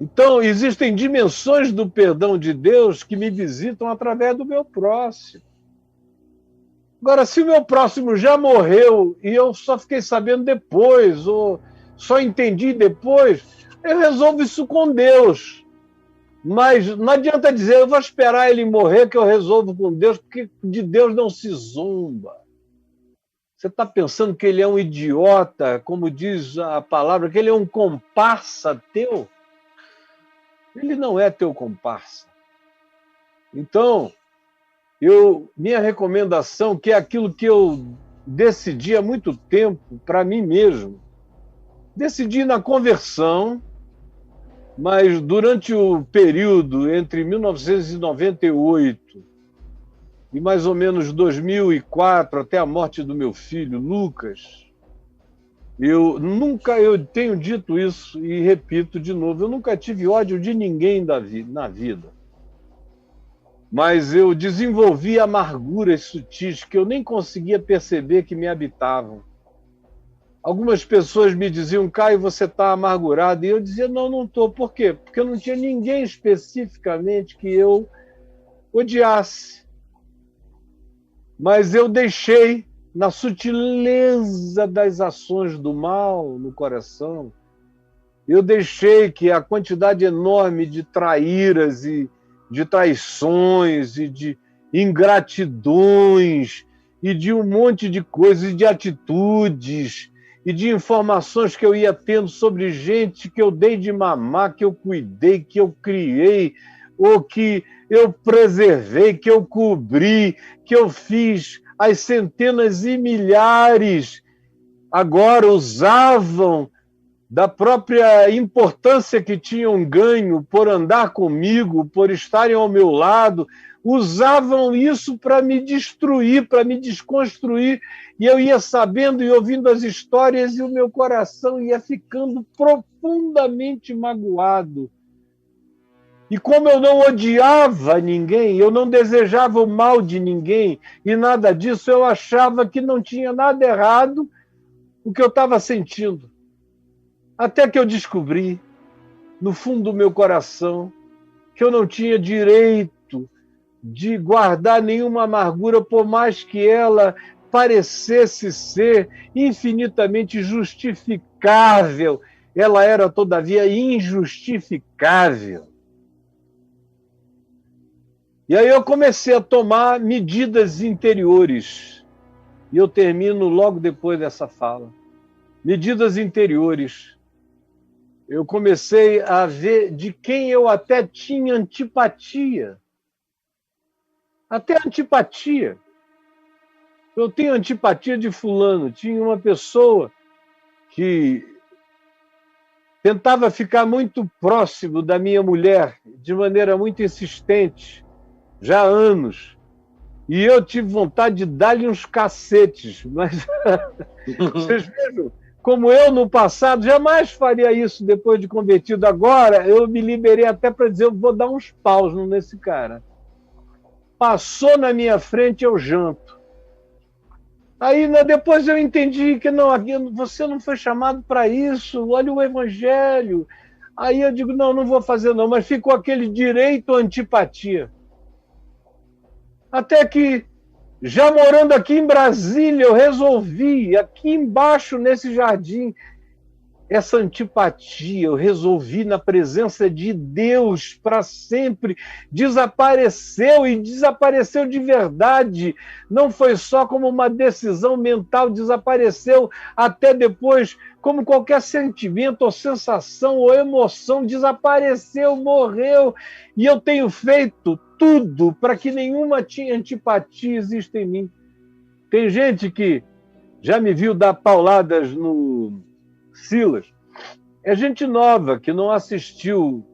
Então, existem dimensões do perdão de Deus que me visitam através do meu próximo. Agora, se o meu próximo já morreu e eu só fiquei sabendo depois, ou só entendi depois, eu resolvo isso com Deus. Mas não adianta dizer, eu vou esperar ele morrer que eu resolvo com Deus, porque de Deus não se zomba. Você está pensando que ele é um idiota, como diz a palavra, que ele é um comparsa teu? Ele não é teu comparsa. Então, minha recomendação, que é aquilo que eu decidi há muito tempo para mim mesmo, decidi na conversão, mas durante o período entre 1998 e mais ou menos 2004, até a morte do meu filho, Lucas, eu tenho dito isso e repito de novo, eu nunca tive ódio de ninguém na vida. Mas eu desenvolvi amarguras sutis que eu nem conseguia perceber que me habitavam. Algumas pessoas me diziam, Caio, você está amargurado. E eu dizia, não estou. Por quê? Porque eu não tinha ninguém especificamente que eu odiasse. Mas eu deixei, na sutileza das ações do mal no coração, eu deixei que a quantidade enorme de traíras e de traições e de ingratidões e de um monte de coisas, de atitudes e de informações que eu ia tendo sobre gente que eu dei de mamar, que eu cuidei, que eu criei, ou que eu preservei, que eu cobri, que eu fiz as centenas e milhares, agora usavam da própria importância que tinham ganho por andar comigo, por estarem ao meu lado, usavam isso para me destruir, para me desconstruir, e eu ia sabendo e ouvindo as histórias e o meu coração ia ficando profundamente magoado. E como eu não odiava ninguém, eu não desejava o mal de ninguém, e nada disso, eu achava que não tinha nada errado o que eu estava sentindo. Até que eu descobri, no fundo do meu coração, que eu não tinha direito de guardar nenhuma amargura, por mais que ela parecesse ser infinitamente justificável. Ela era, todavia, injustificável. E aí eu comecei a tomar medidas interiores. E eu termino logo depois dessa fala. Medidas interiores. Eu comecei a ver de quem eu até tinha antipatia. Até antipatia. Eu tenho antipatia de fulano. Tinha uma pessoa que tentava ficar muito próximo da minha mulher, de maneira muito insistente, já há anos. E eu tive vontade de dar-lhe uns cacetes. Mas vocês vejam, como eu no passado jamais faria isso depois de convertido. Agora eu me liberei até para dizer, eu vou dar uns paus nesse cara. Passou na minha frente, eu janto. Aí depois eu entendi que não, você não foi chamado para isso, olha o evangelho. Aí eu digo, não vou fazer não, mas ficou aquele direito à antipatia. Até que, já morando aqui em Brasília, eu resolvi, aqui embaixo nesse jardim, essa antipatia, eu resolvi na presença de Deus para sempre, desapareceu e desapareceu de verdade. Não foi só como uma decisão mental, desapareceu até depois, como qualquer sentimento ou sensação ou emoção, desapareceu, morreu. E eu tenho feito tudo para que nenhuma antipatia exista em mim. Tem gente que já me viu dar pauladas no Silas. É gente nova que não assistiu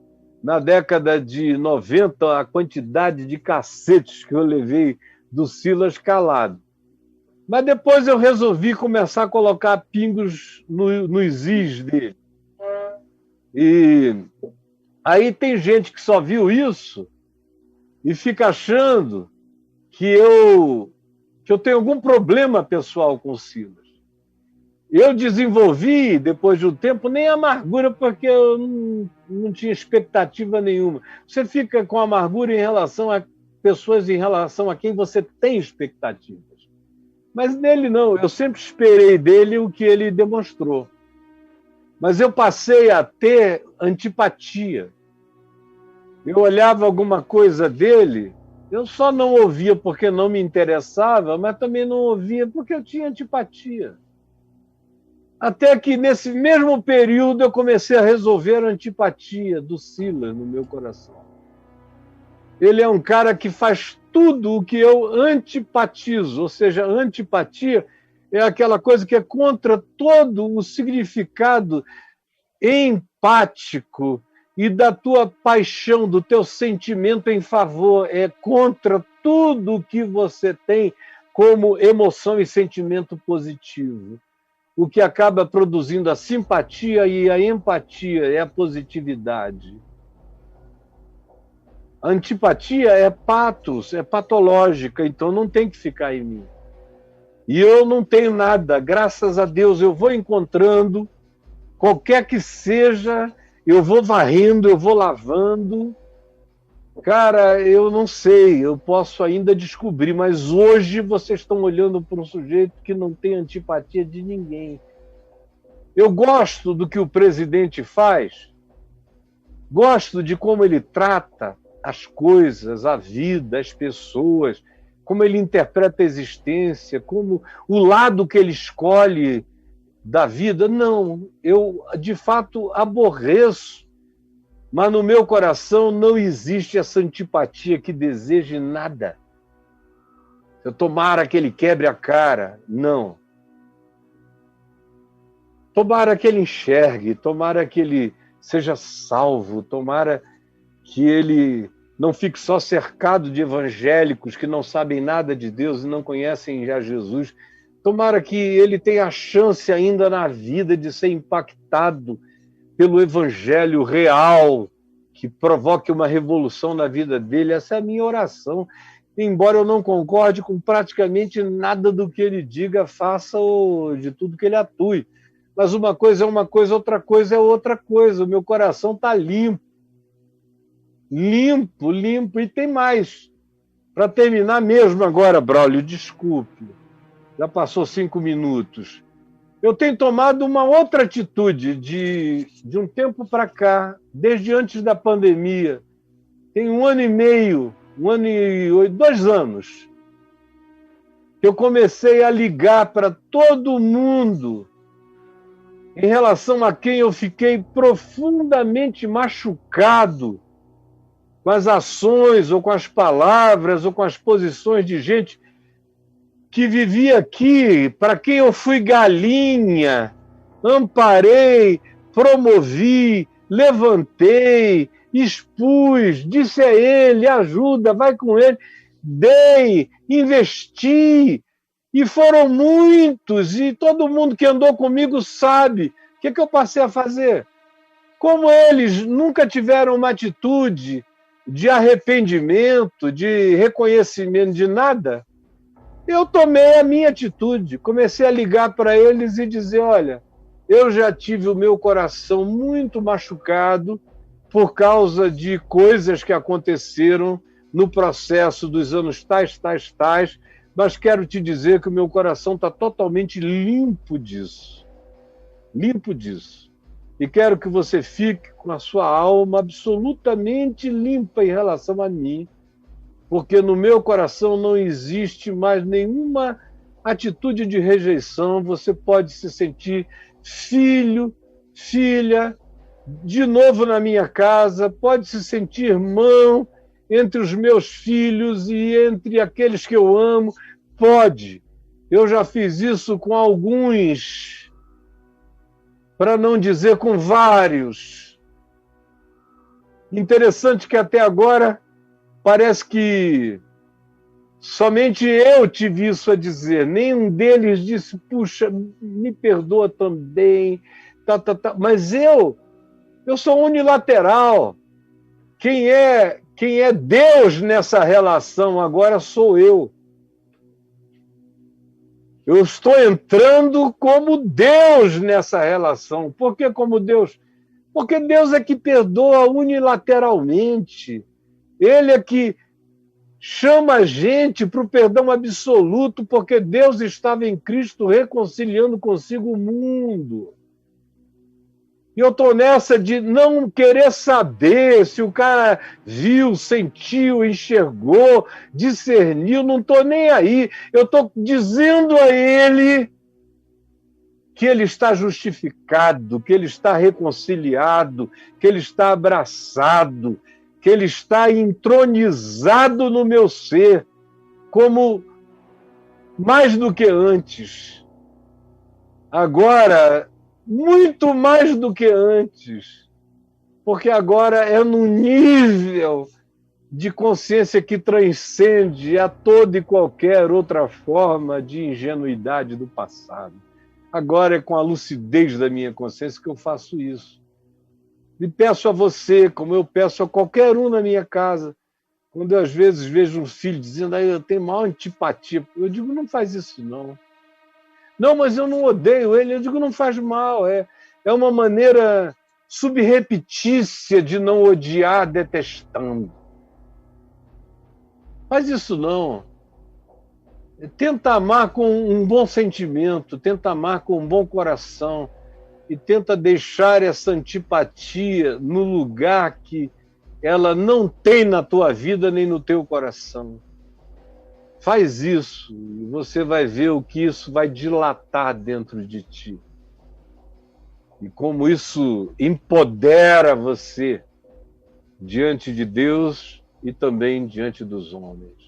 na década de 90 a quantidade de cacetes que eu levei do Silas calado. Mas depois eu resolvi começar a colocar pingos nos is dele. E aí tem gente que só viu isso e fica achando que eu tenho algum problema pessoal com o Silas. Eu desenvolvi, depois de um tempo, nem amargura, porque eu não tinha expectativa nenhuma. Você fica com amargura em relação a pessoas, em relação a quem você tem expectativas. Mas dele não, eu sempre esperei dele o que ele demonstrou. Mas eu passei a ter antipatia. Eu olhava alguma coisa dele, eu só não ouvia porque não me interessava, mas também não ouvia porque eu tinha antipatia. Até que nesse mesmo período eu comecei a resolver a antipatia do Silas no meu coração. Ele é um cara que faz tudo o que eu antipatizo, ou seja, antipatia é aquela coisa que é contra todo o significado empático e da tua paixão, do teu sentimento em favor, é contra tudo que você tem como emoção e sentimento positivo. O que acaba produzindo a simpatia e a empatia é a positividade. A antipatia é patos, é patológica, então não tem que ficar em mim. E eu não tenho nada, graças a Deus eu vou encontrando, qualquer que seja, eu vou varrendo, eu vou lavando. Cara, eu não sei, eu posso ainda descobrir, mas hoje vocês estão olhando para um sujeito que não tem antipatia de ninguém. Eu gosto do que o presidente faz, gosto de como ele trata as coisas, a vida, as pessoas, como ele interpreta a existência, como o lado que ele escolhe da vida. Não, eu de fato aborreço, mas no meu coração não existe essa antipatia que deseje nada. Eu tomara que ele quebre a cara, não. Tomara que ele enxergue, tomara que ele seja salvo, tomara que ele não fique só cercado de evangélicos que não sabem nada de Deus e não conhecem já Jesus. Tomara que ele tenha a chance ainda na vida de ser impactado pelo evangelho real, que provoque uma revolução na vida dele. Essa é a minha oração. Embora eu não concorde com praticamente nada do que ele diga, faça ou de tudo que ele atue. Mas uma coisa é uma coisa, outra coisa é outra coisa. O meu coração está limpo. Limpo, limpo. E tem mais. Para terminar mesmo agora, Braulio, desculpe. Já passou 5 minutos. Eu tenho tomado uma outra atitude de um tempo para cá, desde antes da pandemia. Tem 1 ano e meio, 2 anos, que eu comecei a ligar para todo mundo em relação a quem eu fiquei profundamente machucado com as ações, ou com as palavras, ou com as posições de gente que vivia aqui, para quem eu fui galinha, amparei, promovi, levantei, expus, disse a ele, ajuda, vai com ele, dei, investi, e foram muitos, e todo mundo que andou comigo sabe. O que eu passei a fazer? Como eles nunca tiveram uma atitude de arrependimento, de reconhecimento de nada, eu tomei a minha atitude, comecei a ligar para eles e dizer, olha, eu já tive o meu coração muito machucado por causa de coisas que aconteceram no processo dos anos tais, mas quero te dizer que o meu coração está totalmente limpo disso. Limpo disso. E quero que você fique com a sua alma absolutamente limpa em relação a mim, porque no meu coração não existe mais nenhuma atitude de rejeição. Você pode se sentir filho, filha, de novo na minha casa, pode se sentir irmão entre os meus filhos e entre aqueles que eu amo. Pode. Eu já fiz isso com alguns, para não dizer com vários. Interessante que até agora parece que somente eu tive isso a dizer. Nenhum deles disse, puxa, me perdoa também. Mas eu sou unilateral. Quem é Deus nessa relação agora sou eu. Eu estou entrando como Deus nessa relação. Por que como Deus? Porque Deus é que perdoa unilateralmente. Ele é que chama a gente para o perdão absoluto, porque Deus estava em Cristo reconciliando consigo o mundo. E eu estou nessa de não querer saber se o cara viu, sentiu, enxergou, discerniu, não estou nem aí. Eu estou dizendo a ele que ele está justificado, que ele está reconciliado, que ele está abraçado, que ele está entronizado no meu ser, como mais do que antes. Agora, muito mais do que antes, porque agora é num nível de consciência que transcende a toda e qualquer outra forma de ingenuidade do passado. Agora é com a lucidez da minha consciência que eu faço isso. E peço a você, como eu peço a qualquer um na minha casa, quando eu às vezes vejo um filho dizendo, eu tenho maior antipatia, eu digo, não faz isso não. Não, mas eu não odeio ele. Eu digo, não faz mal. É uma maneira subreptícia de não odiar detestando. Faz isso não. Tenta amar com um bom sentimento, tenta amar com um bom coração e tenta deixar essa antipatia no lugar que ela não tem na tua vida nem no teu coração. Faz isso e você vai ver o que isso vai dilatar dentro de ti. E como isso empodera você diante de Deus e também diante dos homens.